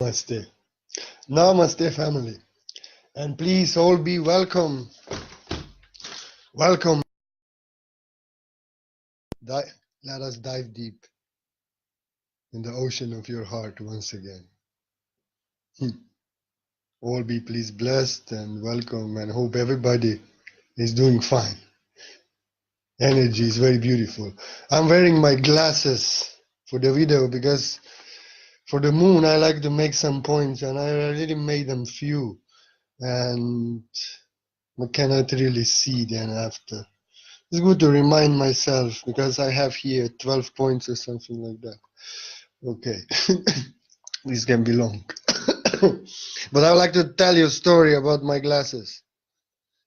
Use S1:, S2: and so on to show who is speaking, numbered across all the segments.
S1: Namaste. Namaste, family. And please all be welcome. Welcome. Let us dive deep in the ocean of your heart once again. All be please blessed and welcome, and hope everybody is doing fine. Energy is very beautiful. I'm wearing my glasses for the video because for the moon I like to make some points, and I already made them few, and I cannot really see then after. It's good to remind myself because I have here 12 points or something like that. Okay, this can be long. But I would like to tell you a story about my glasses.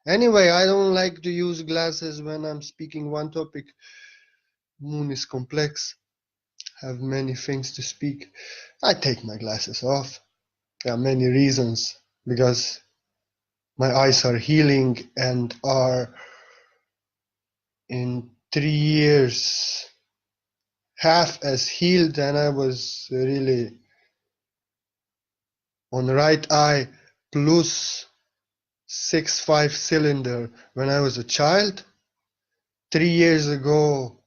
S1: Anyway, I don't like to use glasses when I'm speaking one topic. Moon is complex, have many things to speak. I take my glasses off. There are many reasons, because my eyes are healing and are in 3 years half as healed, and I was really on right eye plus 6.5 cylinder when I was a child. 3 years ago,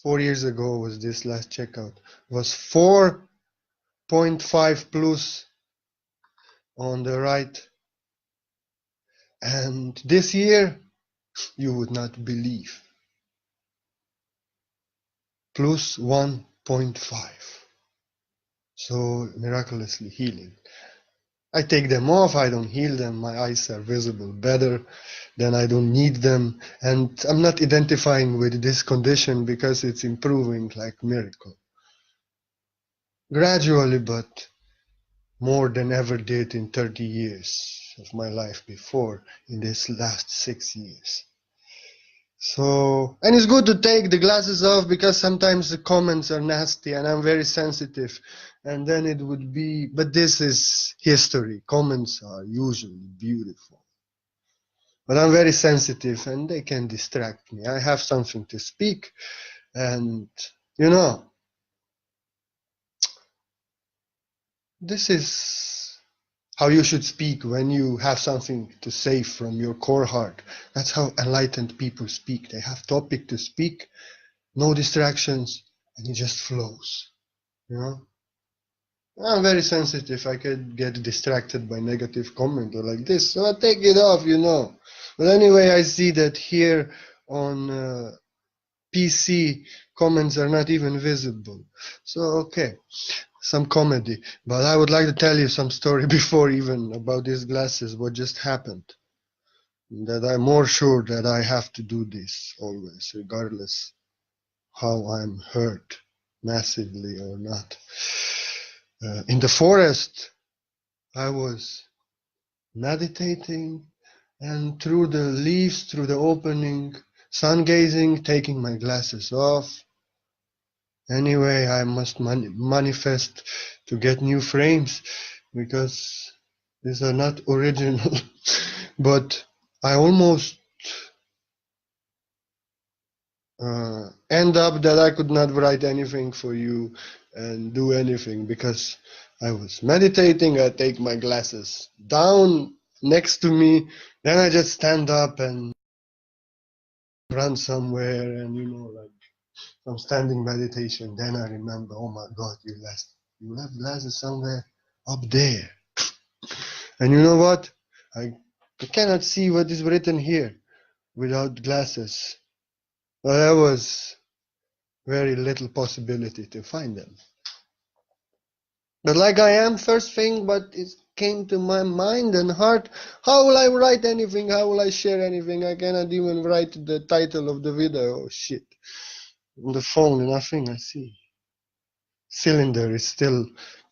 S1: 4 years ago was this last checkout, was 4.5 plus on the right. And this year, you would not believe, plus 1.5. So miraculously healing. I take them off, I don't heal them, my eyes are visible better, then I don't need them, and I'm not identifying with this condition because it's improving like miracle. Gradually, but more than ever did in 30 years of my life before, in this last 6 years. So, and it's good to take the glasses off because sometimes the comments are nasty and I'm very sensitive, and then it would be, but this is history. Comments are usually beautiful. But I'm very sensitive and they can distract me. I have something to speak, and you know, this is how you should speak when you have something to say from your core heart. That's how enlightened people speak. They have topic to speak, no distractions, and it just flows. You know, I'm very sensitive. I could get distracted by negative comment or like this, so I take it off, you know. But anyway, I see that here on PC comments are not even visible. So okay, some comedy. But I would like to tell you some story before even about these glasses, what just happened. That I'm more sure that I have to do this always, regardless how I'm hurt massively or not. In the forest, I was meditating, and through the leaves, through the opening, sun gazing, taking my glasses off. Anyway, I must manifest to get new frames because these are not original. But I almost end up that I could not write anything for you and do anything because I was meditating. I take my glasses down next to me, then I just stand up and run somewhere, and you know, like some standing meditation. Then I remember, oh my God, you left glasses somewhere up there. And you know what? I cannot see what is written here without glasses. Well, there was very little possibility to find them. But like I am, first thing, but it came to my mind and heart, how will I write anything? How will I share anything? I cannot even write the title of the video. Oh shit. On the phone, nothing I see. Cylinder is still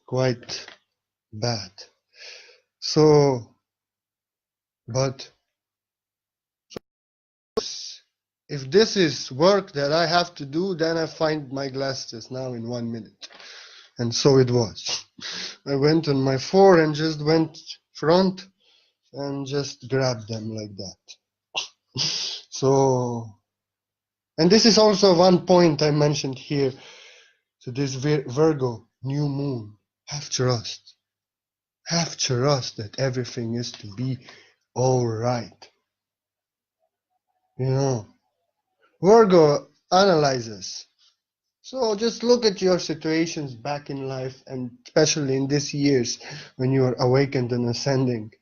S1: quite bad. So, but if this is work that I have to do, then I find my glasses now in 1 minute. And so it was. I went on my floor and just went front and just grabbed them like that. So, and this is also one point I mentioned here. So this Virgo new moon Have trust. Have trust that everything is to be all right. You know, Virgo analyzes. So just look at your situations back in life, and especially in these years when you are awakened and ascending.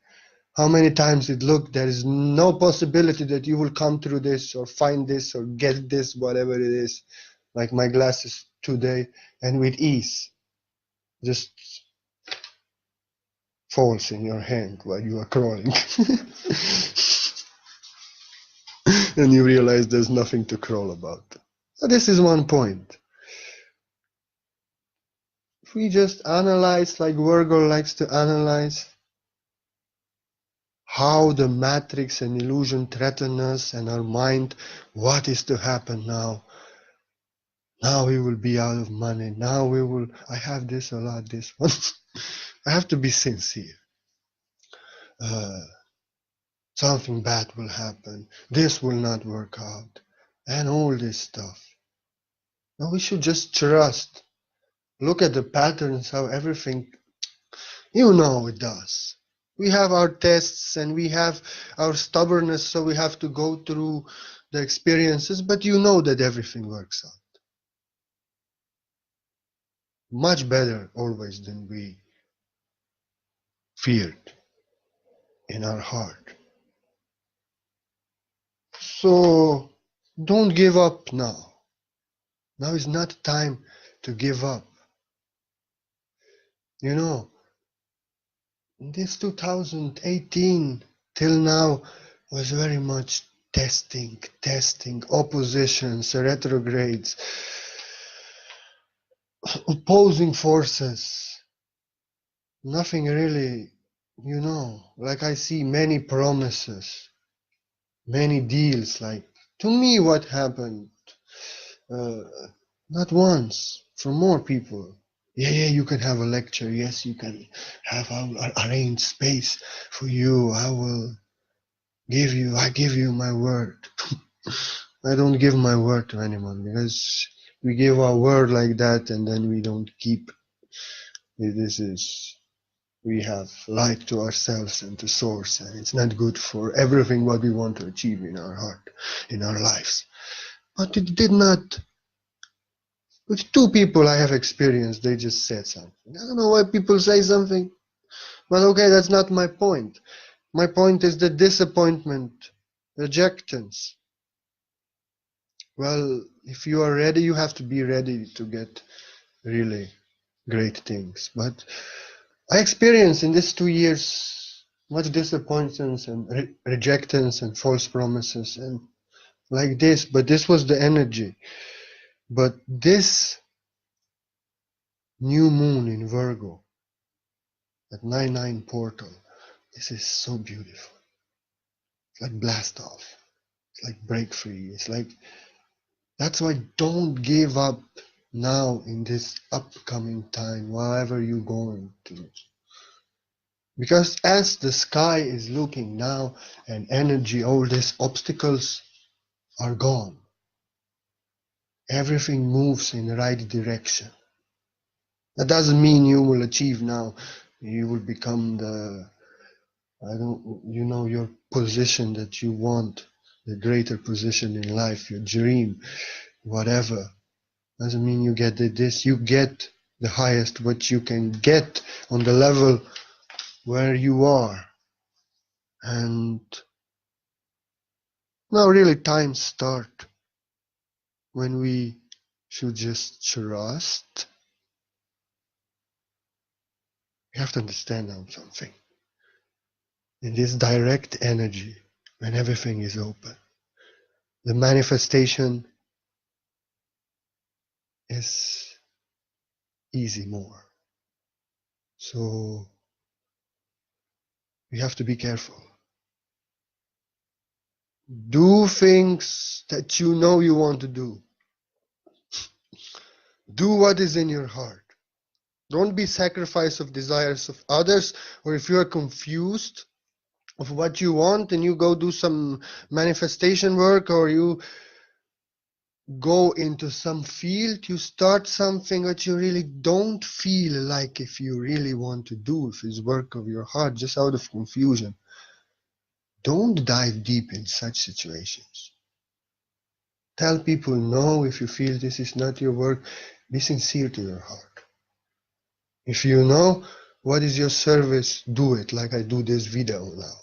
S1: How many times it looked there is no possibility that you will come through this or find this or get this, whatever it is, like my glasses today, and with ease, just falls in your hand while you are crawling. And you realize there's nothing to crawl about. So this is one point. If we just analyze like Virgo likes to analyze, how the matrix and illusion threaten us and our mind, what is to happen now? Now we will be out of money. Now we will, I have this a lot, this one. I have to be sincere. Something bad will happen. This will not work out. And all this stuff. No, we should just trust. Look at the patterns, how everything, you know it does. We have our tests and we have our stubbornness, so we have to go through the experiences, but you know that everything works out. Much better always than we feared in our heart. So don't give up now. Now is not time to give up. You know, this 2018 till now was very much testing, oppositions, retrogrades, opposing forces. Nothing really, you know, like I see many promises, many deals. Like, to me, what happened, not once, from more people. Yeah, you can have a lecture. Yes, you can have, I'll arrange space for you. I give you my word. I don't give my word to anyone, because we give our word like that and then we don't keep it. We have lied to ourselves and to source, and it's not good for everything what we want to achieve in our heart, in our lives. But it did not. With two people I have experienced, they just said something. I don't know why people say something, but okay, that's not my point. My point is the disappointment, rejectance. Well, if you are ready, you have to be ready to get really great things. But I experienced in these 2 years much disappointments and rejectance and false promises and like this, but this was the energy. But this new moon in Virgo at 9-9 portal, this is so beautiful. It's like blast off. It's like break free. It's like, that's why don't give up now in this upcoming time, wherever you're going to. Because as the sky is looking now and energy, all these obstacles are gone. Everything moves in the right direction. That doesn't mean you will achieve now. You will become your position that you want, the greater position in life, your dream, whatever. Doesn't mean you get this. You get the highest what you can get on the level where you are. And now really times start when we should just trust. We have to understand now something. In this direct energy, when everything is open, the manifestation is easy more. So we have to be careful. Do things that you know you want to do. Do what is in your heart. Don't be sacrifice of desires of others, or if you are confused of what you want and you go do some manifestation work, or you go into some field, you start something that you really don't feel like if you really want to do, if it's work of your heart, just out of confusion. Don't dive deep in such situations. Tell people no if you feel this is not your work. Be sincere to your heart. If you know what is your service, do it like I do this video now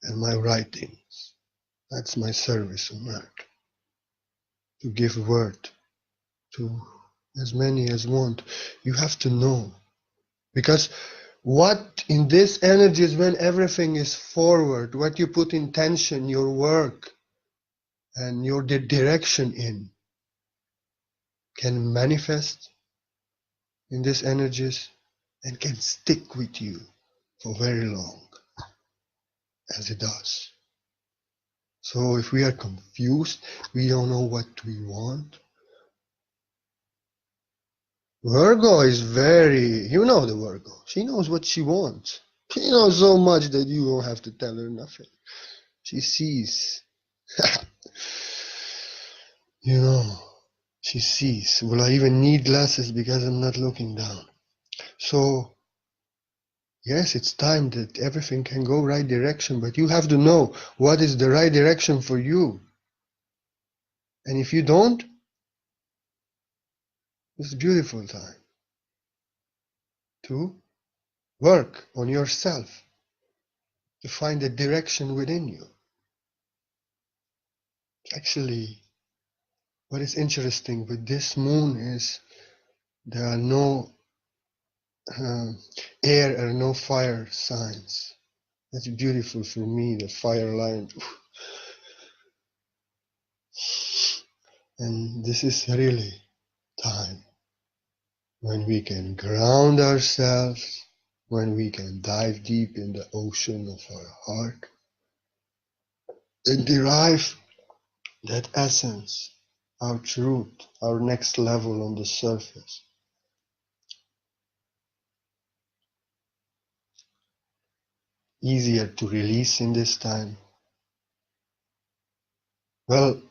S1: and my writings. That's my service on earth. To give word to as many as want. You have to know. Because what in this energy is when everything is forward, what you put intention, your work, and your direction in can manifest in these energies and can stick with you for very long, as it does. So if we are confused, we don't know what we want. Virgo is very, you know the Virgo. She knows what she wants. She knows so much that you don't have to tell her nothing. She sees. You know, she sees. Will I even need glasses because I'm not looking down? So, yes, it's time that everything can go right direction, but you have to know what is the right direction for you. And if you don't, it's a beautiful time to work on yourself, to find a direction within you. Actually, what is interesting with this moon is there are no uh, air or no fire signs. That's beautiful for me, the fire line. And this is really time when we can ground ourselves, when we can dive deep in the ocean of our heart and derive that essence, our truth, our next level on the surface. Easier to release in this time. Well,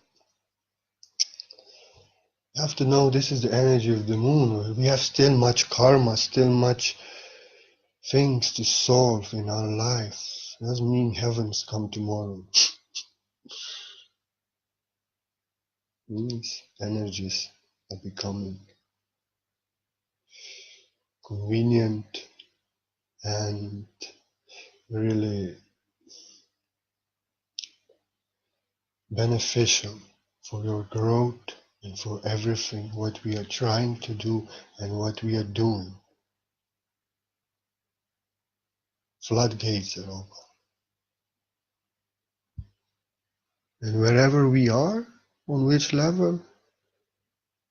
S1: you have to know this is the energy of the moon. We have still much karma, still much things to solve in our life. It doesn't mean heavens come tomorrow. These energies are becoming convenient and really beneficial for your growth and for everything what we are trying to do and what we are doing. Floodgates are open. And wherever we are, on which level,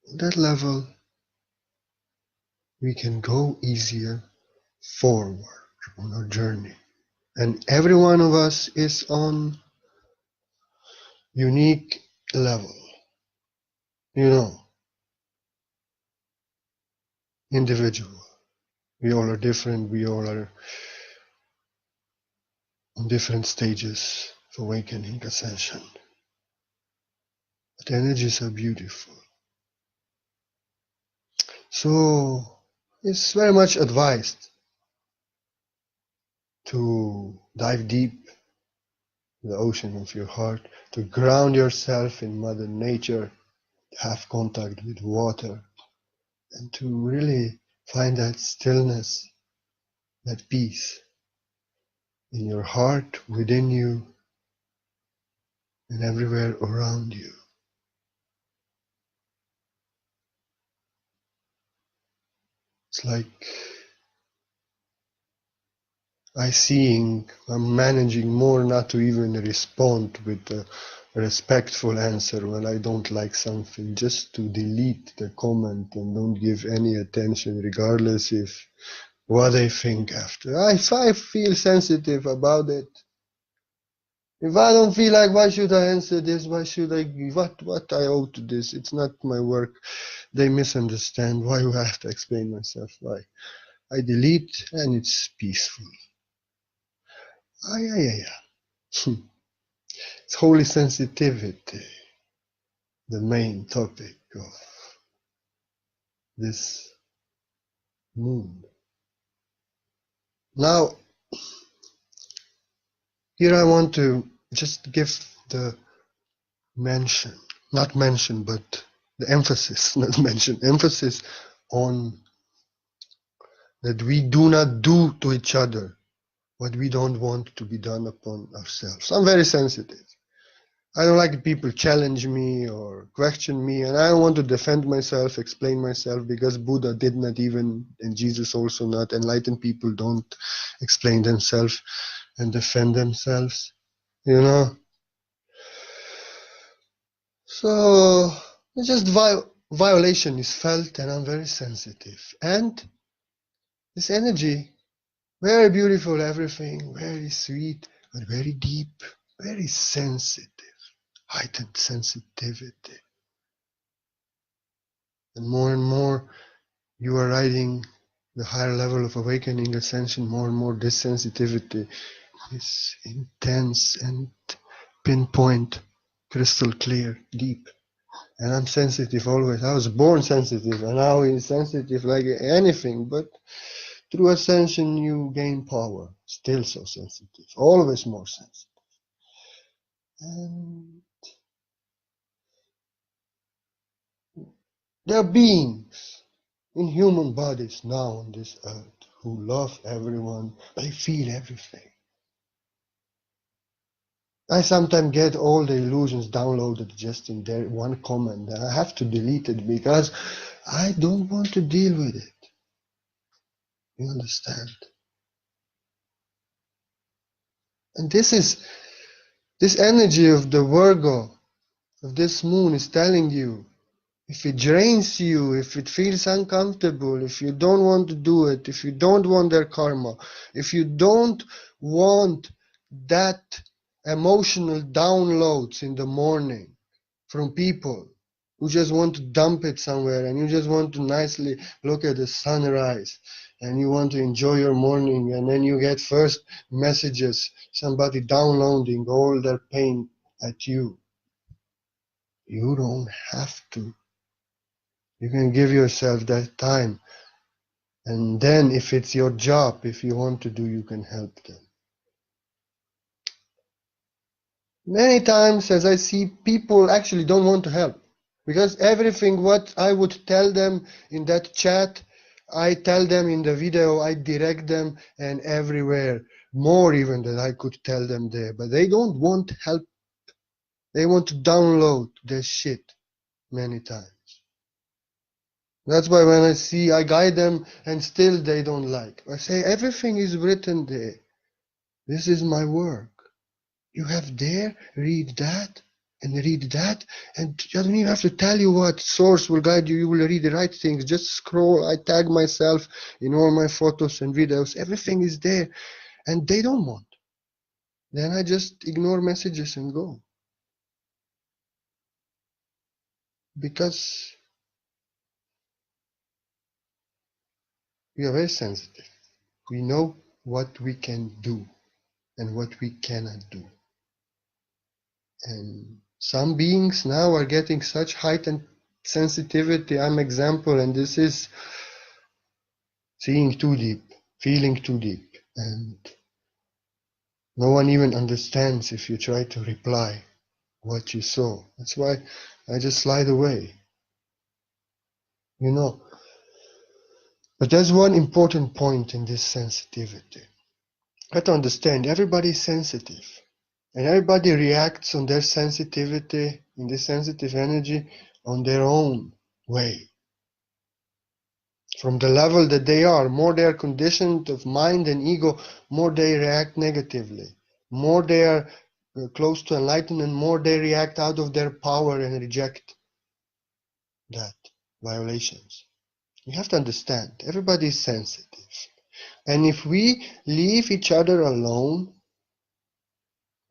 S1: on that level, we can go easier forward on our journey. And every one of us is on unique level. You know, individual. We all are different. We all are on different stages of awakening, ascension. But energies are beautiful. So it's very much advised to dive deep in the ocean of your heart, to ground yourself in Mother Nature, to have contact with water, and to really find that stillness, that peace in your heart, within you, and everywhere around you. It's like I'm managing more not to even respond with a respectful answer when I don't like something, just to delete the comment and don't give any attention regardless if what I think after. If I feel sensitive about it, if I don't feel like why should I answer this, why should I, what I owe to this, it's not my work, they misunderstand, why do I have to explain myself, why? I delete and it's peaceful. It's holy sensitivity. the main topic of this moon. Now, here I want to just give the not mention, but the emphasis, not mention, emphasis on that we do not do to each other what we don't want to be done upon ourselves. I'm very sensitive. I don't like people challenge me or question me, and I don't want to defend myself, explain myself, because Buddha did not even, and Jesus also not. Enlightened people don't explain themselves and defend themselves, you know. So just violation is felt, and I'm very sensitive. And this energy, very beautiful, everything, very sweet, but very deep, very sensitive, heightened sensitivity. And more you are riding the higher level of awakening ascension, more and more this sensitivity is intense and pinpoint, crystal clear, deep. And I'm sensitive always. I was born sensitive, and now I'm sensitive like anything. But through ascension, you gain power. Still so sensitive, always more sensitive. And there are beings in human bodies now on this earth who love everyone. They feel everything. I sometimes get all the illusions downloaded just in there one comment, and I have to delete it because I don't want to deal with it. You understand? And this energy of the Virgo, of this moon, is telling you, if it drains you, if it feels uncomfortable, if you don't want to do it, if you don't want their karma, if you don't want that emotional downloads in the morning from people who just want to dump it somewhere, and you just want to nicely look at the sunrise, and you want to enjoy your morning, and then you get first messages, somebody downloading all their pain at you. You don't have to. You can give yourself that time, and then if it's your job, if you want to do, you can help them. Many times, as I see, people actually don't want to help, because everything what I would tell them in that chat, I tell them in the video, I direct them, and everywhere, more even than I could tell them there. But they don't want help. They want to download their shit many times. That's why when I guide them, and still they don't like. I say, everything is written there. This is my work. You have there, read that, and read that, and I don't even have to tell you what source will guide you. You will read the right things. Just scroll. I tag myself in all my photos and videos. Everything is there, and they don't want. Then I just ignore messages and go. Because we are very sensitive. We know what we can do and what we cannot do. And some beings now are getting such heightened sensitivity. I'm example, and this is seeing too deep, feeling too deep, and no one even understands if you try to reply what you saw. That's why I just slide away, you know. But there's one important point in this sensitivity. You have to understand, everybody is sensitive, and everybody reacts on their sensitivity, in this sensitive energy, on their own way. From the level that they are, more they are conditioned of mind and ego, more they react negatively. More they are close to enlightenment, more they react out of their power and reject that violations. You have to understand, everybody is sensitive. And if we leave each other alone,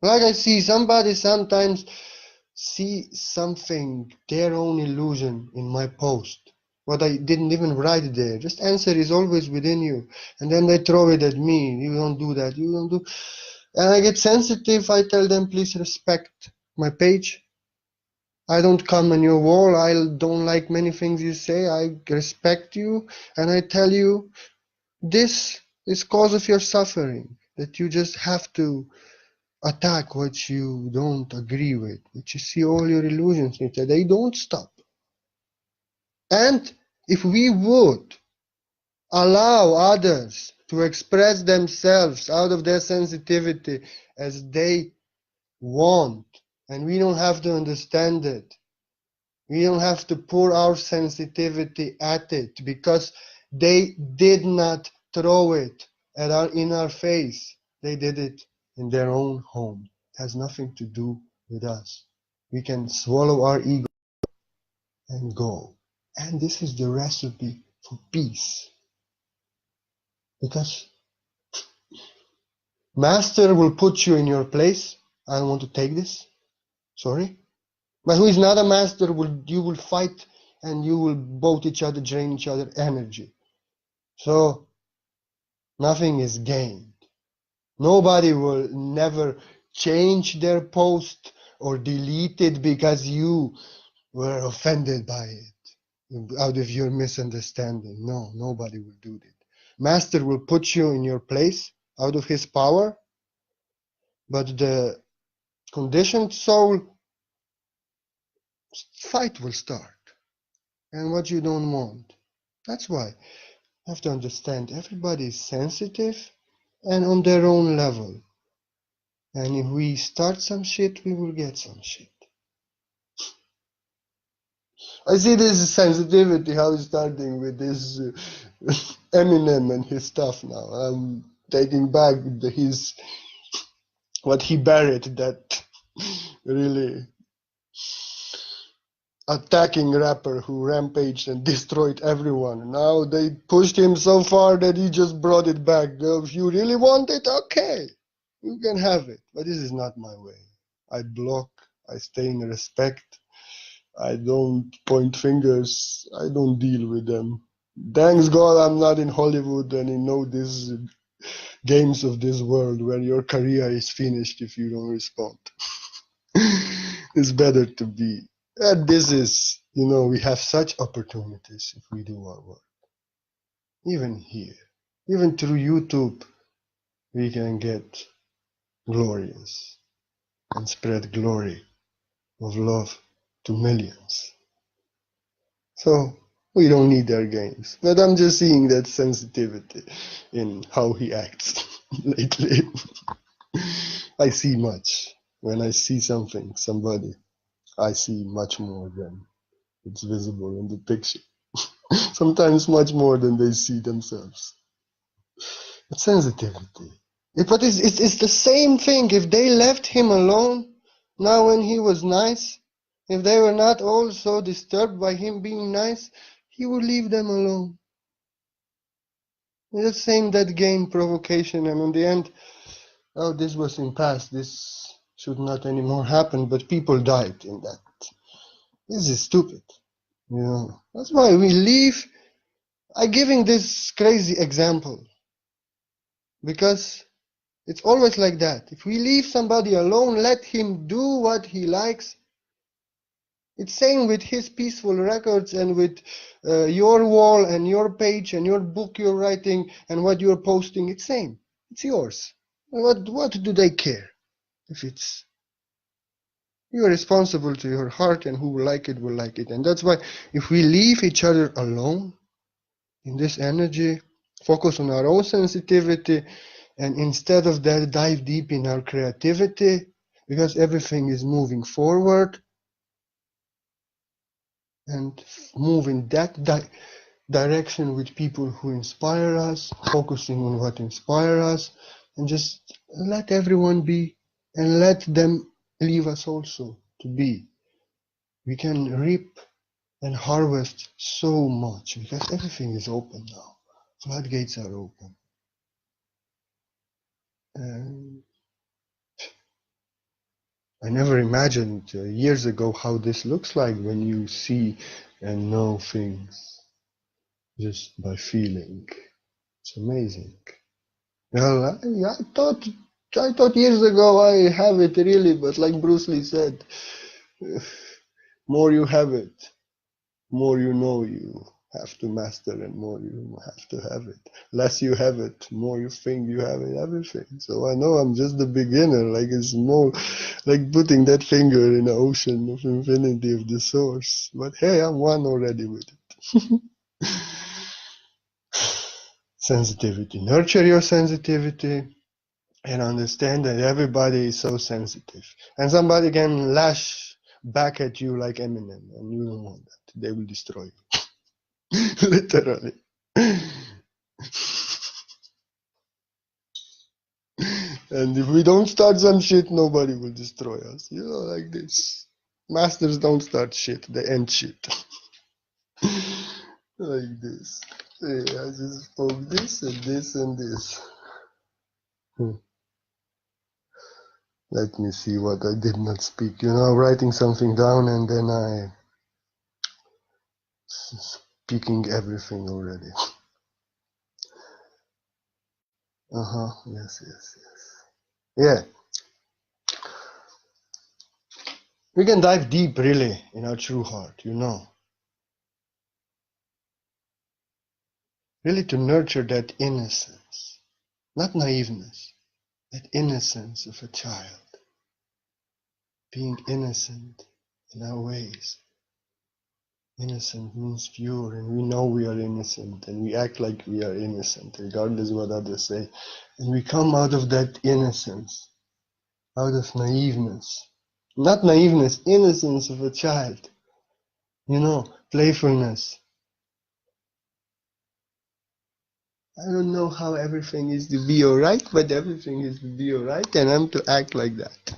S1: like I see somebody sometimes see something, their own illusion in my post, what I didn't even write there. Just answer is always within you. And then they throw it at me. You don't do that. You don't do. And I get sensitive. I tell them, please respect my page. I don't come on your wall. I don't like many things you say. I respect you. And I tell you, this is cause of your suffering. That you just have to attack what you don't agree with. But you see all your illusions, they don't stop. And if we would allow others to express themselves out of their sensitivity as they want, and we don't have to understand it, we don't have to pour our sensitivity at it, because they did not throw it in our face. They did it in their own home. It has nothing to do with us. We can swallow our ego and go. And this is the recipe for peace. Because Master will put you in your place. I don't want to take this. Sorry. But who is not a master, you will fight and you will both each other, drain each other energy. So nothing is gained. Nobody will never change their post or delete it because you were offended by it out of your misunderstanding. No, nobody will do that. Master will put you in your place out of his power, but the conditioned soul fight will start. And what you don't want. That's why you have to understand everybody is sensitive and on their own level. And if we start some shit, we will get some shit. I see this sensitivity, how he's starting with this Eminem and his stuff now. I'm taking back his what he buried, that really attacking rapper who rampaged and destroyed everyone. Now they pushed him so far that he just brought it back. If you really want it, okay, you can have it. But this is not my way. I block, I stay in respect, I don't point fingers, I don't deal with them. Thanks God I'm not in Hollywood and you know these games of this world where your career is finished if you don't respond. It's better to be. And this is, we have such opportunities if we do our work. Even here, even through YouTube, we can get glorious and spread glory of love to millions. So we don't need their games. But I'm just seeing that sensitivity in how he acts lately. I see much. When I see somebody, I see much more than it's visible in the picture. Sometimes much more than they see themselves. It's sensitivity. But it's the same thing. If they left him alone, now when he was nice, if they were not all so disturbed by him being nice, he would leave them alone. It's the same that game, provocation, and in the end, oh, this was in past, this should not anymore happen, but people died in that. This is stupid. That's why we leave. I'm giving this crazy example because it's always like that. If we leave somebody alone, let him do what he likes. It's same with his peaceful records and with your wall and your page and your book you're writing and what you're posting. It's same. It's yours. What do they care? If it's you're responsible to your heart, and who will like it will like it. And that's why if we leave each other alone in this energy, focus on our own sensitivity, and instead of that dive deep in our creativity, because everything is moving forward, and move in that direction with people who inspire us, focusing on what inspires us, and just let everyone be and let them leave us also to be. We can reap and harvest so much because everything is open now. Floodgates are open. And I never imagined years ago how this looks like when you see and know things just by feeling. It's amazing. Well, I thought years ago I have it really, but like Bruce Lee said, more you have it, more you know you have to master, and more you have to have it. Less you have it, more you think you have it, everything. So I know I'm just the beginner, like it's more like putting that finger in the ocean of infinity of the source. But hey, I'm one already with it. Sensitivity. Nurture your sensitivity and understand that everybody is so sensitive. And somebody can lash back at you like Eminem, and you don't want that. They will destroy you. Literally. And if we don't start some shit, nobody will destroy us. You know, like this. Masters don't start shit, they end shit. Like this. See, I just spoke this and this and this. Let me see what I did not speak. You know, writing something down and then I speaking everything already. Yes, yes, yes. Yeah. We can dive deep, really, in our true heart, you know. Really to nurture that innocence, not naiveness, that innocence of a child. Being innocent in our ways. Innocent means pure, and we know we are innocent, and we act like we are innocent, regardless of what others say. And we come out of that innocence, out of naiveness. Not naiveness, innocence of a child. You know, playfulness. I don't know how everything is to be alright, but everything is to be alright, and I'm to act like that.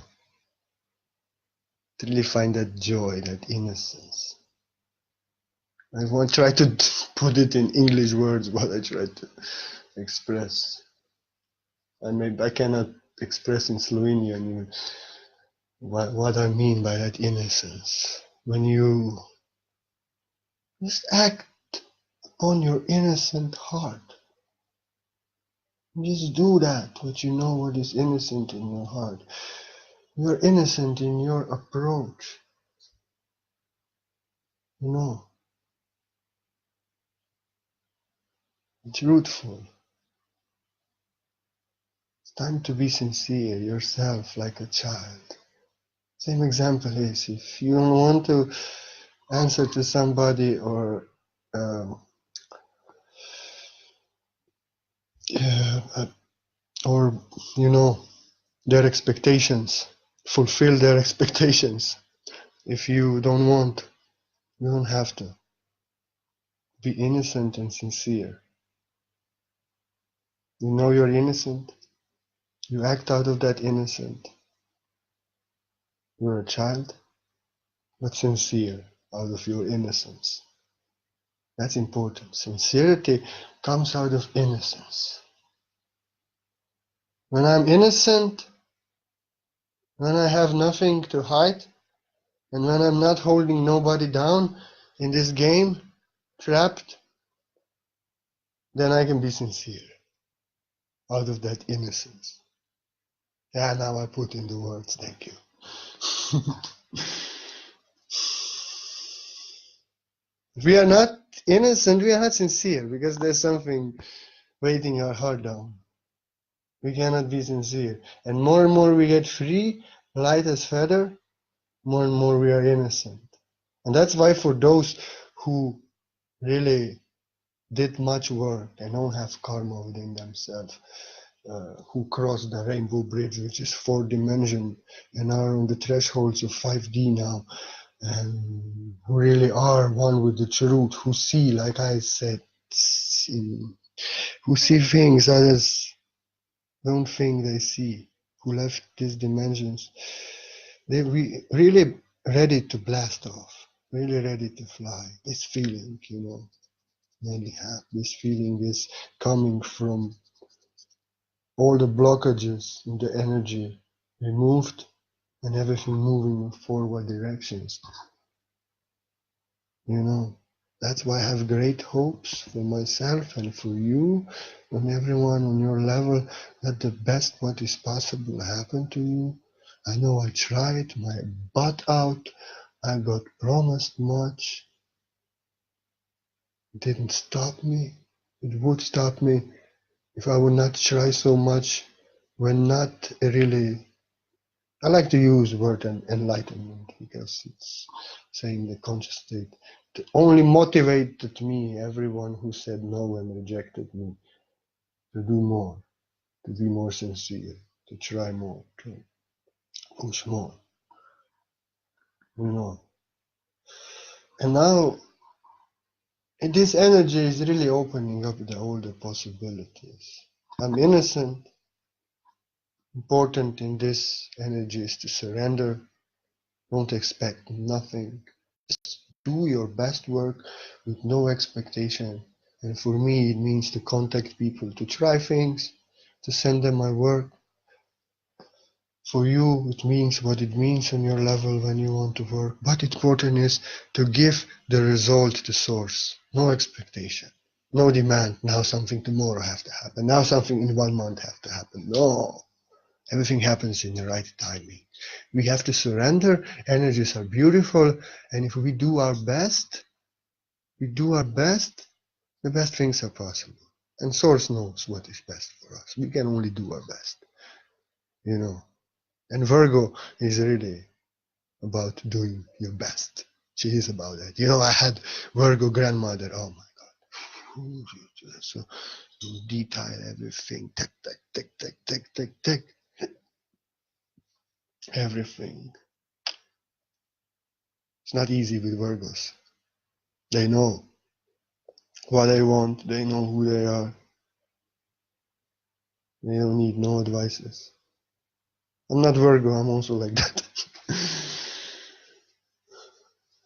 S1: To really find that joy, that innocence. I won't try to put it in English words, what I try to express. And maybe I cannot express in Slovenian what I mean by that innocence. When you just act upon your innocent heart. Just do that, what you know what is innocent in your heart. You're innocent in your approach. You know. Truthful. It's time to be sincere, yourself, like a child. Same example is, if you don't want to answer to somebody or or you know, their expectations, fulfill their expectations. If you don't want, you don't have to. Be innocent and sincere. You know you're innocent. You act out of that innocent. You're a child, but sincere out of your innocence. That's important. Sincerity comes out of innocence. When I'm innocent, when I have nothing to hide, and when I'm not holding nobody down in this game, trapped, then I can be sincere out of that innocence. Yeah, now I put in the words, thank you. If we are not innocent, we are not sincere, because there's something weighting our heart down. We cannot be sincere. And more we get free, light as feather, more and more we are innocent. And that's why for those who really did much work and don't have karma within themselves, who cross the rainbow bridge, which is 4 dimension, and are on the thresholds of 5D now, and who really are one with the truth, who see, like I said, who see things others don't think they see, who left these dimensions, they really ready to blast off, really ready to fly. This feeling, you know, really have this feeling is coming from all the blockages in the energy removed and everything moving in forward directions. You know, that's why I have great hopes for myself and for you and everyone on your level, that the best what is possible happen to you. I know I tried my butt out I got promised much. It didn't stop me. It would stop me if I would not try so much when not really. I like to use the word enlightenment because it's saying the conscious state. It only motivated me, everyone who said no and rejected me, to do more, to be more sincere, to try more, to push more, you know. And now this energy is really opening up all the possibilities. I'm innocent. Important in this energy is to surrender. Don't expect nothing. Just do your best work with no expectation. And for me, it means to contact people, to try things, to send them my work. For you, it means what it means on your level when you want to work. But important is to give the result to source. No expectation. No demand. Now something tomorrow have to happen. Now something in 1 month have to happen. No. Everything happens in the right timing. We have to surrender. Energies are beautiful. And if we do our best, the best things are possible. And source knows what is best for us. We can only do our best. You know. And Virgo is really about doing your best. She is about that. You know, I had Virgo grandmother. Oh my God. So detail everything. Tick, tick, tick, tick, tick, tick, tick. Everything. It's not easy with Virgos. They know what they want. They know who they are. They don't need no advices. I'm not Virgo. I'm also like that.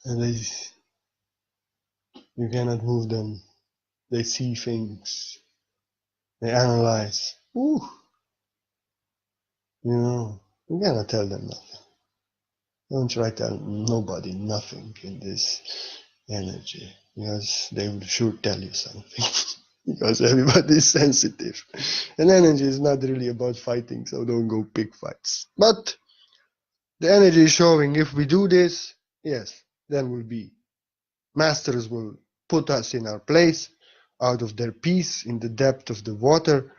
S1: And you cannot move them. They see things. They analyze. Ooh, you know, you cannot tell them nothing. Don't try to tell nobody nothing in this energy, because they will sure tell you something. Because everybody is sensitive. And energy is not really about fighting, so don't go pick fights. But the energy is showing if we do this, yes, then we'll be. Masters will put us in our place, out of their peace, in the depth of the water,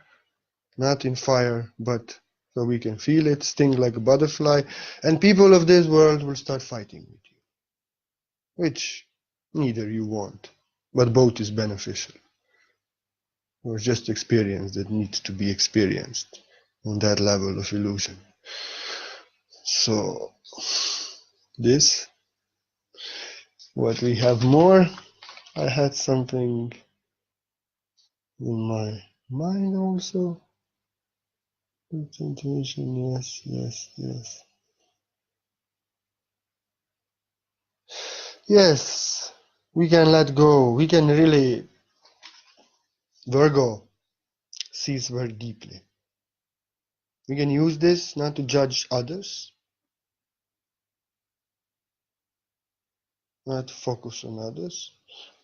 S1: not in fire, but so we can feel it, sting like a butterfly, and people of this world will start fighting with you, which neither you want, but both is beneficial. Or just experience that needs to be experienced on that level of illusion. So this, what we have more, I had something in my mind also. Concentration, yes. Yes, we can let go. We can really, Virgo sees very deeply. We can use this not to judge others, not to focus on others,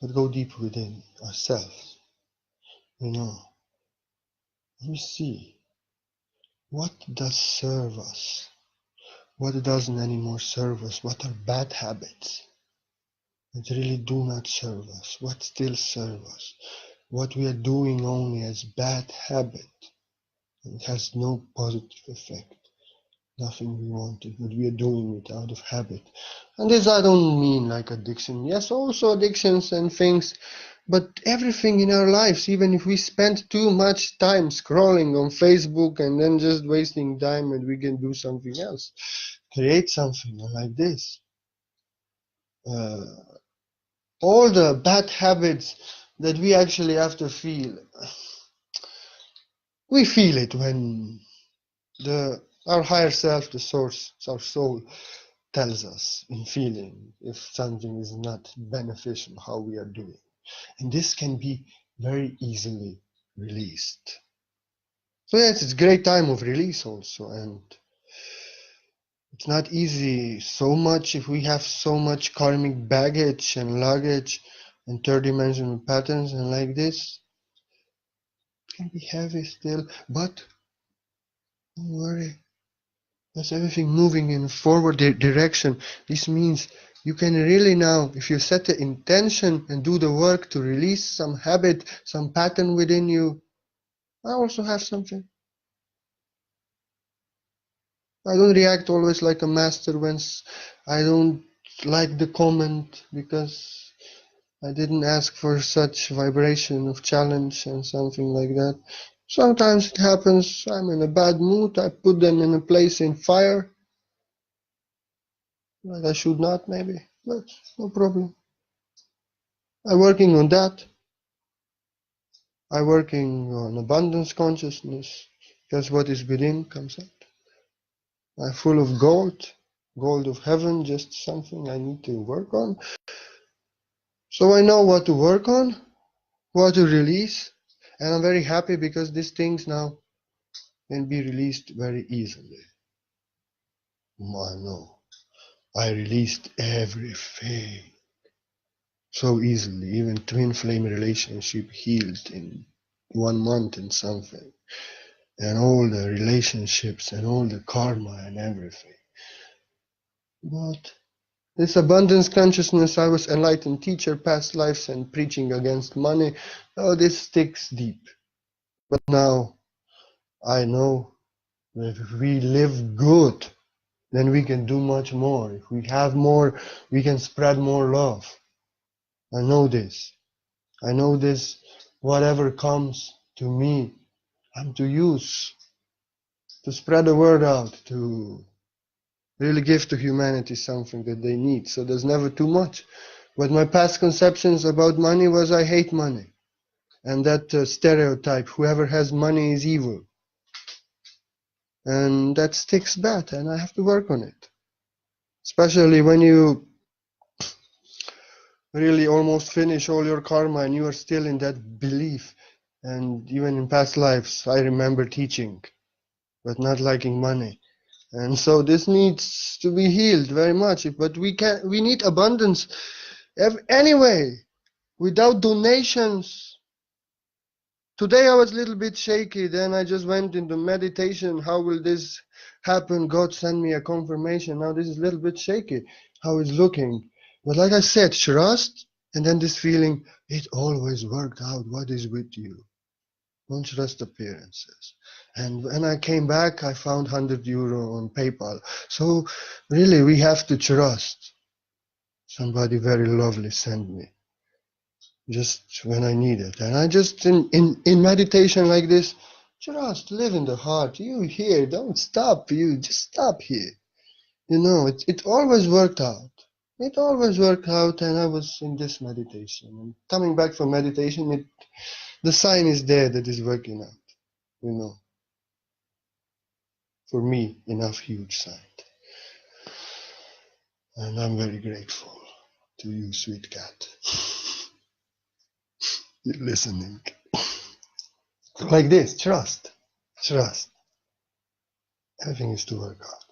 S1: but go deep within ourselves. You know, let me see. What does serve us? What doesn't anymore serve us? What are bad habits that really do not serve us? What still serve us? What we are doing only as bad habit. It has no positive effect. Nothing we wanted, but we are doing it out of habit. And this I don't mean like addiction. Yes, also addictions and things, but everything in our lives, even if we spend too much time scrolling on Facebook and then just wasting time, and we can do something else. Create something like this. All the bad habits that we actually have to feel. We feel it when our higher self, the source, our soul, tells us in feeling if something is not beneficial, how we are doing. And this can be very easily released. So yes, it's a great time of release also, and it's not easy so much if we have so much karmic baggage and luggage and third dimensional patterns and like this. It can be heavy still, but don't worry. There's everything moving in a forward direction. This means You can really now, if you set the intention and do the work to release some habit, some pattern within you. I also have something. I don't react always like a master when I don't like the comment, because I didn't ask for such vibration of challenge and something like that. Sometimes it happens, I'm in a bad mood, I put them in a place in fire. Like I should not, maybe, but no problem. I'm working on that. I'm working on abundance consciousness, because what is within comes out. I'm full of gold of heaven, just something I need to work on. So I know what to work on, what to release, and I'm very happy because these things now can be released very easily. I know. I released everything so easily. Even twin flame relationship healed in 1 month and something. And all the relationships and all the karma and everything. But this abundance consciousness, I was enlightened teacher, past lives, and preaching against money. Oh, this sticks deep. But now I know that if we live good, then we can do much more. If we have more, we can spread more love. I know this. I know this. Whatever comes to me, I'm to use to spread the word out, to really give to humanity something that they need. So there's never too much. But my past conceptions about money was I hate money. And that stereotype, whoever has money is evil. And that sticks bad, and I have to work on it. Especially when you really almost finish all your karma and you are still in that belief. And even in past lives, I remember teaching, but not liking money. And so this needs to be healed very much. But we need abundance anyway. Without donations. Today I was a little bit shaky, then I just went into meditation. How will this happen? God sent me a confirmation. Now this is a little bit shaky, how it's looking. But like I said, trust, and then this feeling, it always worked out. What is with you? Don't trust appearances. And when I came back, I found €100 on PayPal. So really, we have to trust. Somebody very lovely sent me just when I need it. And I just, in meditation like this, just live in the heart. You here, don't stop. You just stop here. You know, it always worked out. It always worked out, and I was in this meditation. And coming back from meditation, the sign is there that is working out. You know, for me, enough huge sign. And I'm very grateful to you, sweet cat. You're listening. Like this, trust. Trust. Everything is to work out.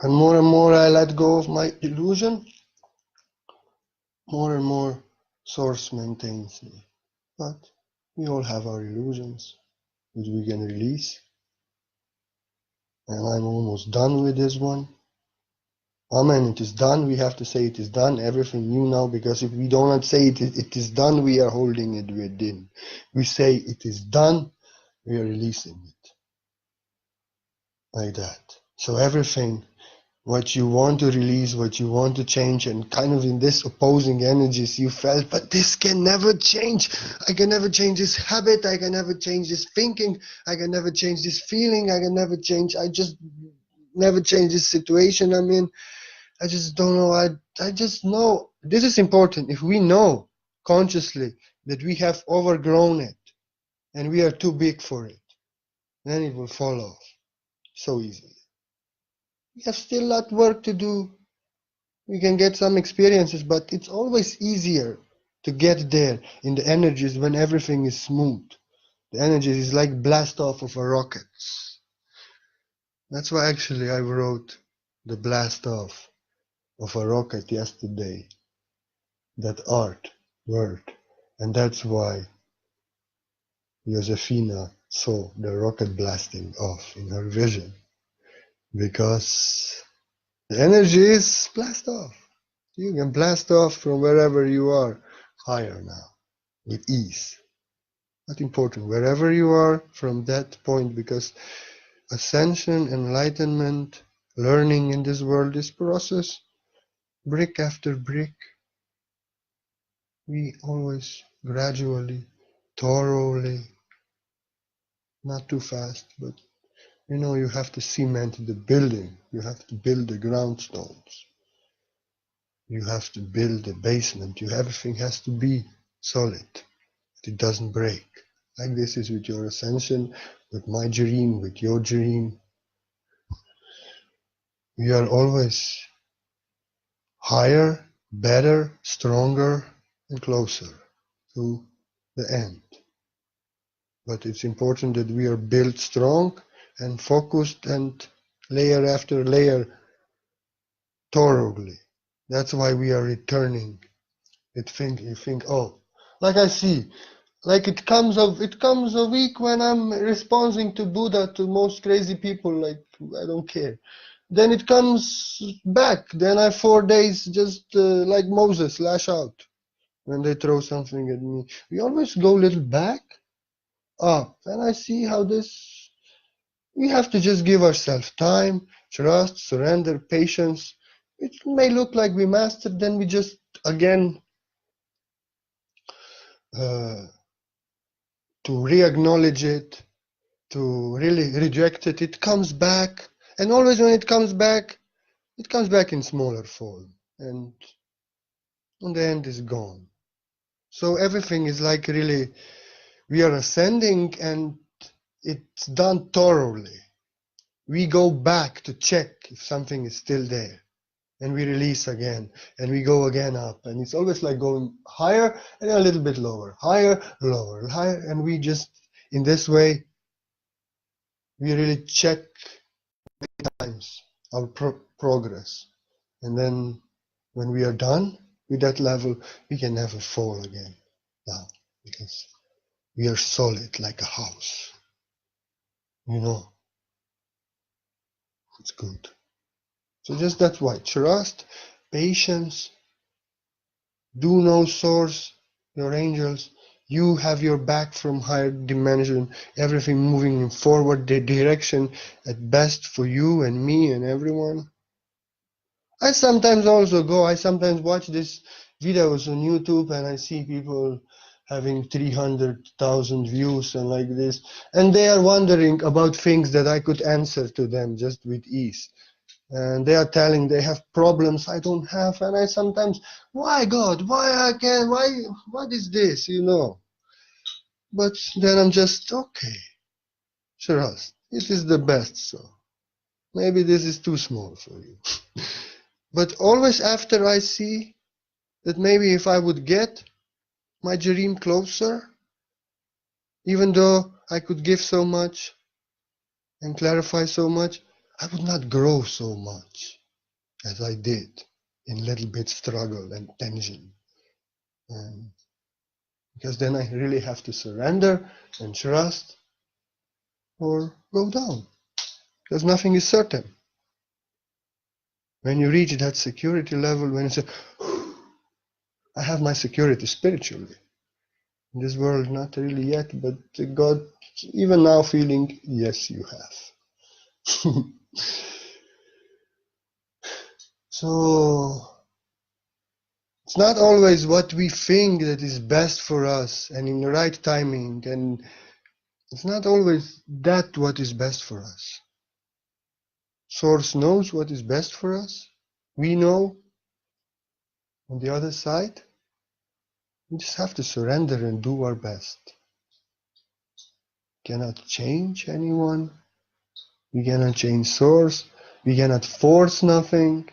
S1: And more I let go of my illusion, more and more Source maintains me. But we all have our illusions, which we can release. And I'm almost done with this one. Amen. It is done. We have to say it is done. Everything new now, because if we do not say it is done, we are holding it within. We say it is done, we are releasing it. Like that. So everything, what you want to release, what you want to change, and kind of in this opposing energies you felt, but this can never change. I can never change this habit. I can never change this thinking. I can never change this feeling. I can never change. I just never change this situation I'm in. I just don't know. I just know. This is important. If we know consciously that we have overgrown it and we are too big for it, then it will fall off so easily. We have still a lot work to do. We can get some experiences, but it's always easier to get there in the energies when everything is smooth. The energies is like blast off of a rocket. That's why actually I wrote the blast off of a rocket yesterday. That art word. And that's why Josefina saw the rocket blasting off in her vision. Because The energy is blast off. You can blast off from wherever you are higher now with ease. Not important, wherever you are from that point, because ascension, enlightenment, learning in this world is process, brick after brick. We always gradually, thoroughly, not too fast, but you have to cement the building. You have to build the ground stones. You have to build the basement. Everything has to be solid. It doesn't break. Like this is with your ascension, with my dream, with your dream. We are always higher, better, stronger, and closer to the end. But it's important that we are built strong and focused and layer after layer thoroughly. That's why we are returning. You think, oh, like I see, like it comes a week when I'm responding to Buddha, to most crazy people, like I don't care. Then it comes back. Then I 4 days just like Moses, lash out when they throw something at me. We always go a little back, up, and I see how this. We have to just give ourselves time, trust, surrender, patience. It may look like we mastered, then we just again uh, to re-acknowledge it, to really reject it. It comes back, and always when it comes back in smaller form, and in the end is gone. So everything is like really, we are ascending, and it's done thoroughly. We go back to check if something is still there, and we release again, and we go again up, and it's always like going higher and a little bit lower, higher, lower, higher, and we just, in this way, we really check times our progress. And then when we are done with that level, we can never fall again down, because we are solid like a house. It's good. So just that's why trust, patience, do know source, your angels. You have your back from higher dimension, everything moving in forward, the direction at best for you and me and everyone. I sometimes watch these videos on YouTube, and I see people having 300,000 views and like this, and they are wondering about things that I could answer to them just with ease. And they are telling they have problems I don't have, and I sometimes, why God, what is this, But then I'm just, okay, trust, it is the best, so maybe this is too small for you. But always after I see that maybe if I would get my dream closer, even though I could give so much and clarify so much, I would not grow so much as I did in little bit struggle and tension. And because then I really have to surrender and trust or go down, because nothing is certain. When you reach that security level, when you say, I have my security spiritually, in this world, not really yet, but God, even now feeling, yes, you have. So it's not always what we think that is best for us and in the right timing, and it's not always that what is best for us. Source knows what is best for us. We know on the other side. We just have to surrender and do our best. We cannot change anyone. We cannot change source. We cannot force nothing.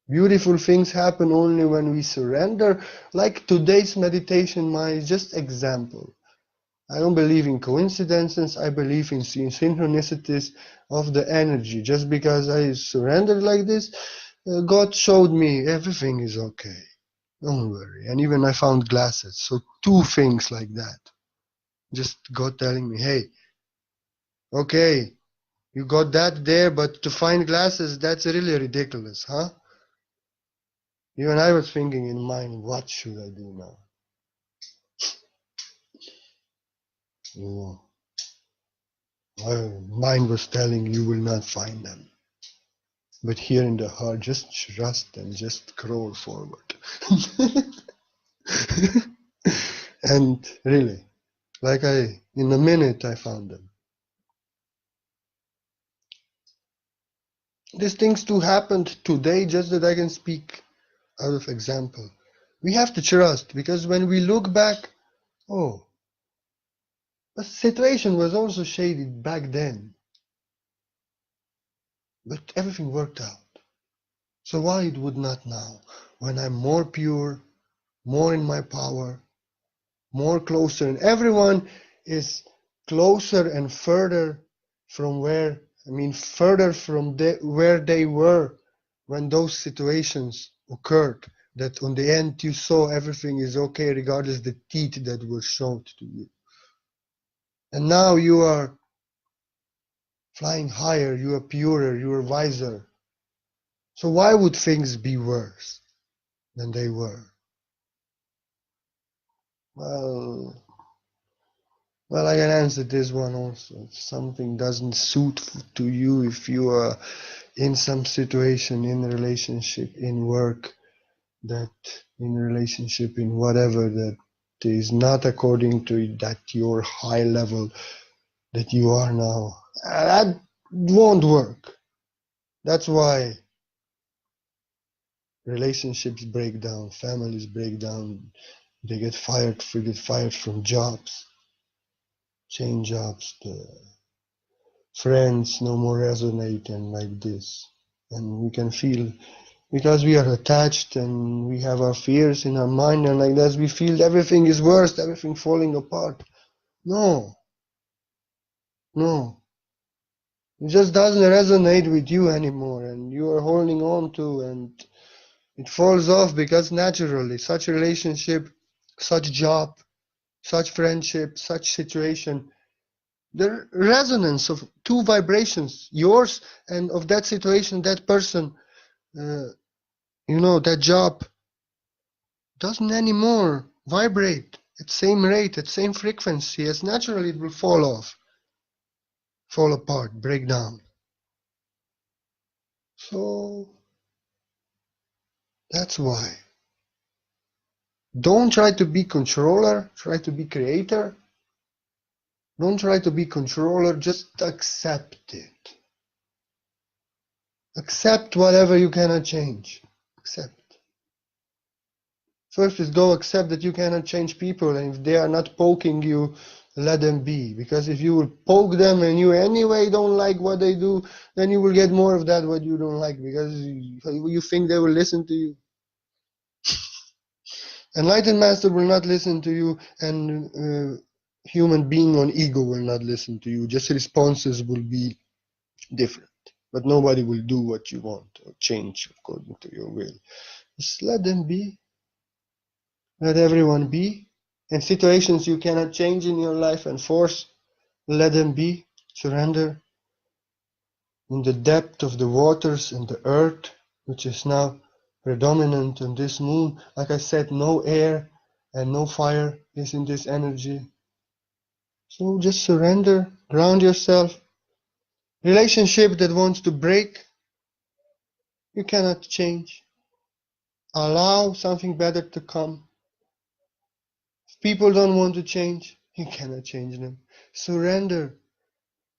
S1: Beautiful things happen only when we surrender. Like today's meditation, my just example. I don't believe in coincidences. I believe in synchronicities of the energy. Just because I surrendered like this, God showed me everything is okay. Don't worry. And even I found glasses. So 2 things like that. Just God telling me, hey, okay, You got that there, but to find glasses, that's really ridiculous, huh? Even I was thinking in mind, what should I do now? Oh, my mind was telling you will not find them. But here in the heart, just trust and just crawl forward. And really, in a minute, I found them. These things too happened today, just that I can speak out of example. We have to trust, because when we look back, oh, the situation was also shady back then, but everything worked out. So why it would not now, when I'm more pure, more in my power, more closer, and everyone is closer and further from further from where they were when those situations occurred, that on the end you saw everything is okay regardless the teeth that were shown to you. And now you are flying higher, you are purer, you are wiser. So why would things be worse than they were? Well, I can answer this one also. If something doesn't suit to you, if you are in some situation, in a relationship, in work, that in relationship, in whatever, that is not according to that your high level that you are now, that won't work. That's why relationships break down, families break down, they get fired from jobs, change jobs, the friends no more resonate and like this. And we can feel, because we are attached and we have our fears in our mind, and like that we feel everything is worse, everything falling apart. No, it just doesn't resonate with you anymore, and you are holding on to, and it falls off, because naturally such relationship, such job, such friendship, such situation, the resonance of two vibrations, yours and of that situation, that person, that job, doesn't anymore vibrate at same rate, at same frequency, as naturally it will fall off, fall apart, break down. So that's why. Don't try to be controller, try to be creator. Don't try to be controller, just accept it. Accept whatever you cannot change. Accept. First is go accept that you cannot change people, and if they are not poking you, let them be. Because if you will poke them and you anyway don't like what they do, then you will get more of that what you don't like, because you think they will listen to you. Enlightened master will not listen to you, and human being on ego will not listen to you. Just responses will be different. But nobody will do what you want or change according to your will. Just let them be. Let everyone be. And situations you cannot change in your life and force, let them be. Surrender. In the depth of the waters and the earth, which is now predominant on this moon, like I said, no air and no fire is in this energy. So just surrender, ground yourself. Relationship that wants to break, you cannot change. Allow something better to come. If people don't want to change, you cannot change them. Surrender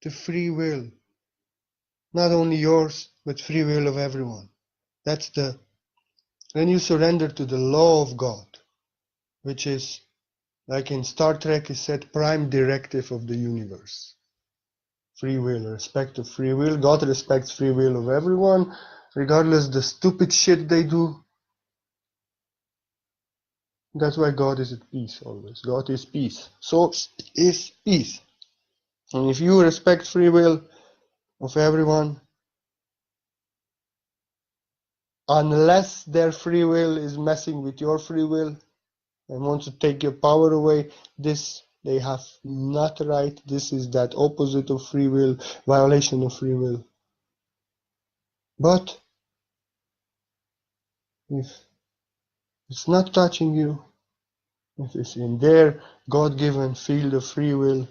S1: to free will. Not only yours, but free will of everyone. When you surrender to the law of God, which is, like in Star Trek, is said, prime directive of the universe. Free will, respect of free will. God respects free will of everyone, regardless the stupid shit they do. That's why God is at peace always. God is peace. Source is peace. And if you respect free will of everyone, unless their free will is messing with your free will and wants to take your power away, this they have not right. This is that opposite of free will, violation of free will. But if it's not touching you, if it's in their God-given field of free will,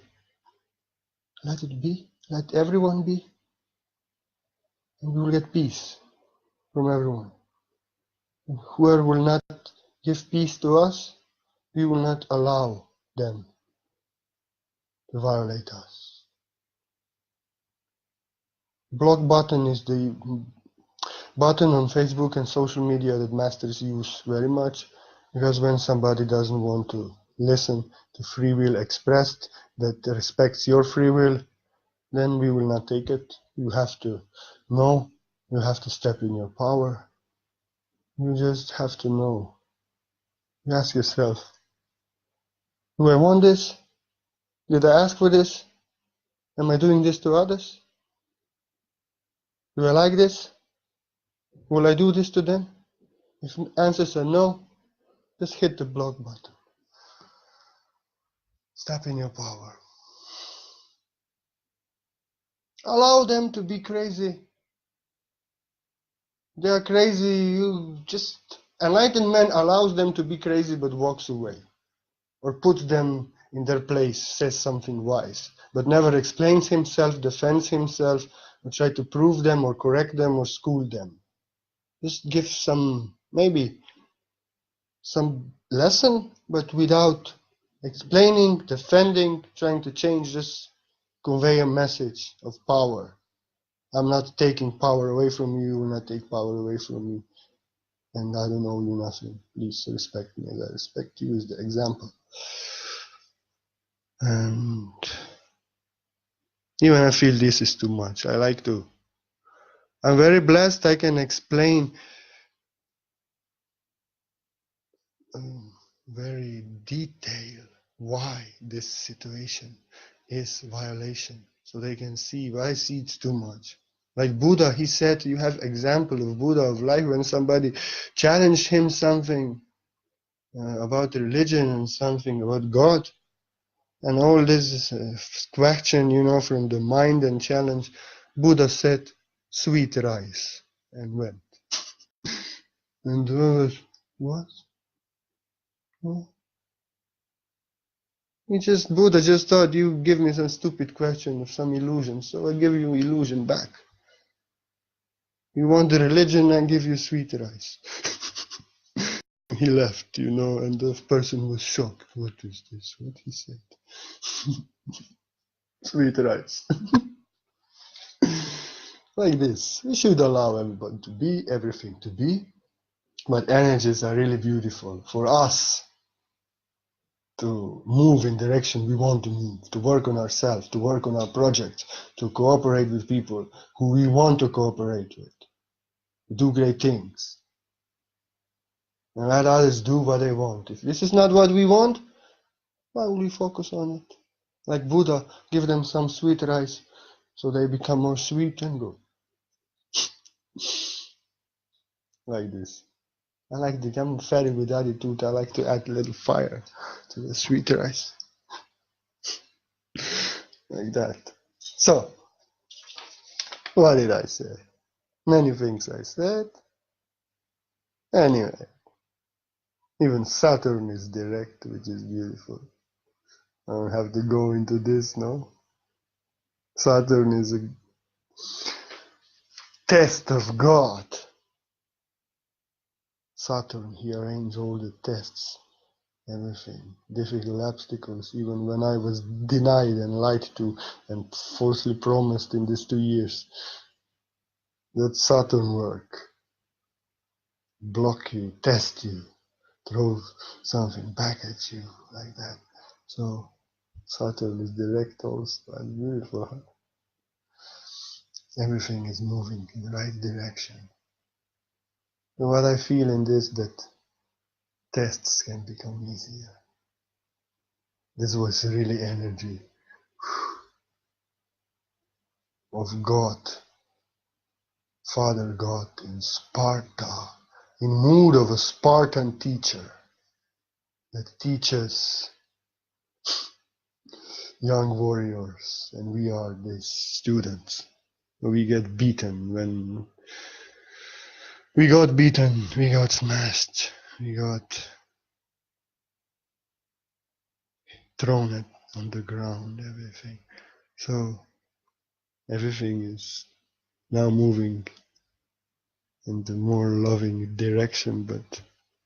S1: let it be. Let everyone be. And we will get peace from everyone. And whoever will not give peace to us, we will not allow them to violate us. Block button is the button on Facebook and social media that masters use very much, because when somebody doesn't want to listen to free will expressed that respects your free will, then we will not take it. You have to know, you have to step in your power. You just have to know. You ask yourself, do I want this? Did I ask for this? Am I doing this to others? Do I like this? Will I do this to them? If answers are no, just hit the block button. Step in your power. Allow them to be crazy. They are crazy. Enlightened man allows them to be crazy but walks away. Or puts them in their place, says something wise, but never explains himself, defends himself, or try to prove them or correct them or school them. Just give maybe some lesson, but without explaining, defending, trying to change, just convey a message of power. I'm not taking power away from you, you will not take power away from me, and I don't owe you nothing. Please respect me as I respect you, is the example. And even I feel this is too much. I'm very blessed I can explain very detailed why this situation is violation, so they can see. But I see it's too much. Like Buddha, he said, you have example of Buddha of life when somebody challenged him something about religion and something about God, and all this question, from the mind and challenge. Buddha said, sweet rice, and went. And what? Buddha just thought you give me some stupid question of some illusion, so I give you illusion back. You want the religion, I give you sweet rice. He left, and the person was shocked. What is this? What he said? Sweet rice. Like this. We should allow everybody to be, everything to be, but energies are really beautiful for us to move in direction we want to move, to work on ourselves, to work on our projects, to cooperate with people who we want to cooperate with, do great things, and let others do what they want. If this is not what we want, why will we focus on it? Like Buddha, give them some sweet rice so they become more sweet and go. Like this. I'm a fairy with attitude. I like to add a little fire to the sweet rice. Like that. So, what did I say? Many things I said. Anyway, even Saturn is direct, which is beautiful. I don't have to go into this, no? Saturn is a test of God. Saturn, he arranged all the tests, everything, difficult obstacles, even when I was denied and lied to and falsely promised in these 2 years. That Saturn work. Block you, test you, throw something back at you, like that. So, Saturn is direct also, and beautiful. Everything is moving in the right direction. And what I feel in this, that tests can become easier. This was really energy of God, Father God in Sparta, in mood of a Spartan teacher that teaches young warriors, and we are these students. We get beaten when we got beaten, we got smashed, we got thrown it on the ground, everything. So everything is now moving in the more loving direction, but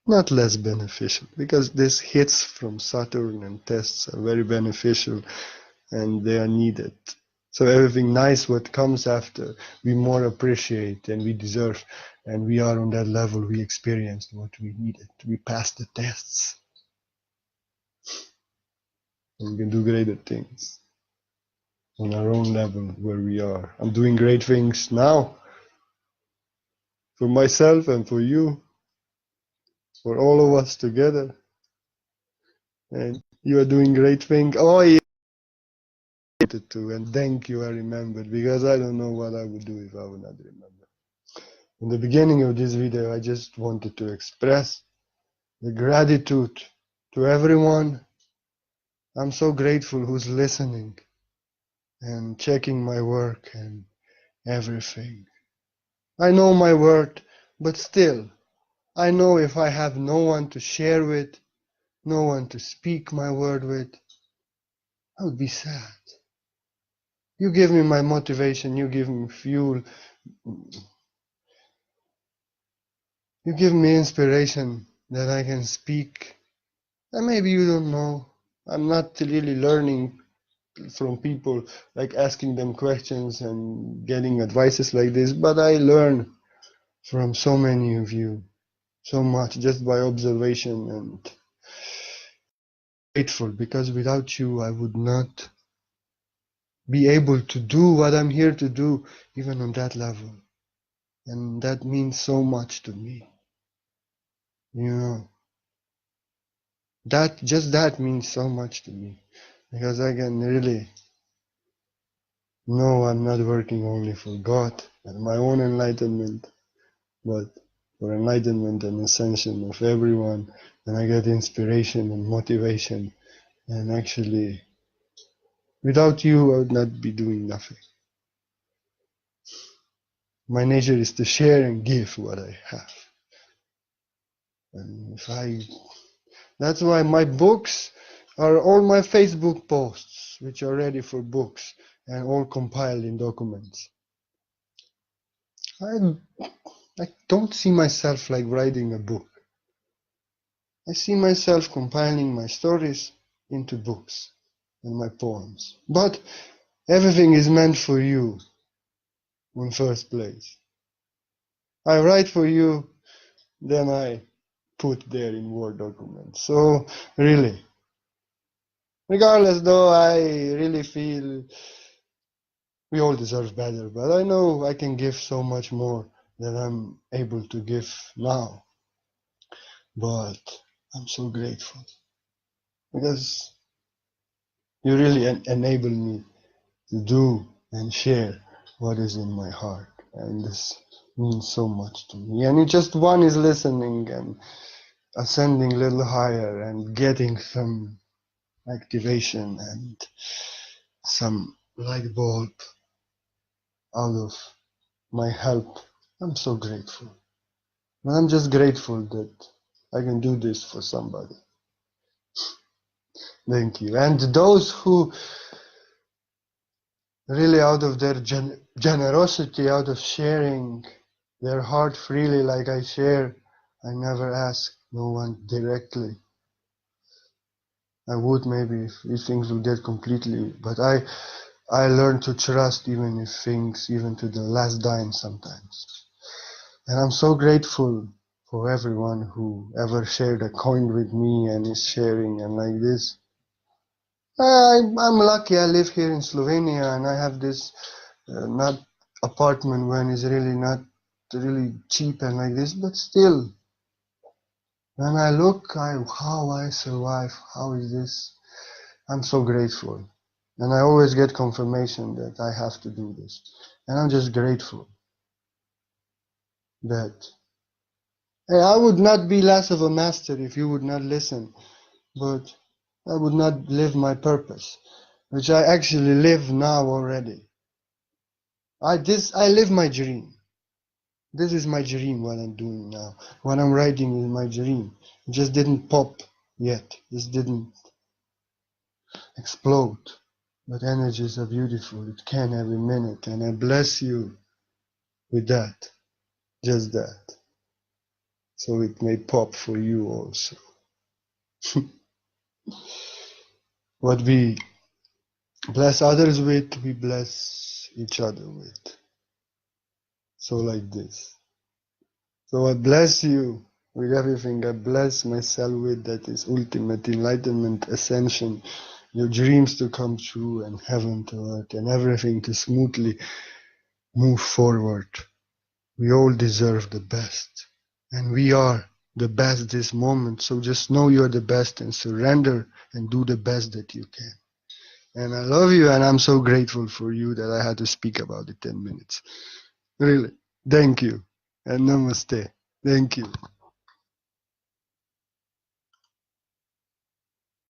S1: not less beneficial, because these hits from Saturn and tests are very beneficial and they are needed. So everything nice what comes after, we more appreciate and we deserve, and we are on that level. We experienced what we needed. We passed the tests, and we can do greater things on our own level where we are. I'm doing great things now for myself and for you, for all of us together. And you are doing great things. Oh, yeah. To, and thank you, I remembered, because I don't know what I would do if I would not remember. In the beginning of this video, I just wanted to express the gratitude to everyone. I'm so grateful who's listening and checking my work and everything. I know my word, but still, I know if I have no one to share with, no one to speak my word with, I would be sad. You give me my motivation, you give me fuel, you give me inspiration that I can speak. And maybe you don't know. I'm not really learning from people, like asking them questions and getting advices like this, but I learn from so many of you so much just by observation, and grateful, because without you I would not be able to do what I'm here to do, even on that level. And that means so much to me. You know, that means so much to me, because I can really know I'm not working only for God and my own enlightenment, but for enlightenment and ascension of everyone. And I get inspiration and motivation. And actually, without you, I would not be doing nothing. My nature is to share and give what I have. And that's why my books are all my Facebook posts, which are ready for books and all compiled in documents. I don't see myself like writing a book. I see myself compiling my stories into books and my poems. But everything is meant for you in first place. I write for you, then I put there in Word documents. So really, regardless though, I really feel we all deserve better, but I know I can give so much more than I'm able to give now. But I'm so grateful, because you really enable me to do and share what is in my heart. And this means so much to me. And just one is listening and ascending a little higher and getting some activation and some light bulb out of my help. I'm so grateful. And I'm just grateful that I can do this for somebody. Thank you. And those who really out of their generosity, out of sharing their heart freely like I share, I never ask no one directly. I would maybe if things would get completely, but I learn to trust even if things, even to the last dime sometimes. And I'm so grateful for everyone who ever shared a coin with me and is sharing and like this. I'm lucky. I live here in Slovenia and I have this not apartment when it's really not really cheap and like this, but still, when I look, how I survive, how is this? I'm so grateful. And I always get confirmation that I have to do this. And I'm just grateful that hey, I would not be less of a master if you would not listen, but I would not live my purpose. which I actually live now already. I live my dream. This is my dream, what I'm doing now. What I'm writing is my dream. It just didn't pop yet. Just didn't explode. But energies are beautiful. It can every minute. And I bless you with that. Just that. So it may pop for you also. What we bless others with, we bless each other with. So like this. So I bless you with everything. I bless myself with that is ultimate enlightenment, ascension, your dreams to come true and heaven to earth and everything to smoothly move forward. We all deserve the best. And we are the best this moment. So just know you're the best and surrender and do the best that you can. And I love you and I'm so grateful for you that I had to speak about it 10 minutes. Really. Thank you. And namaste. Thank you.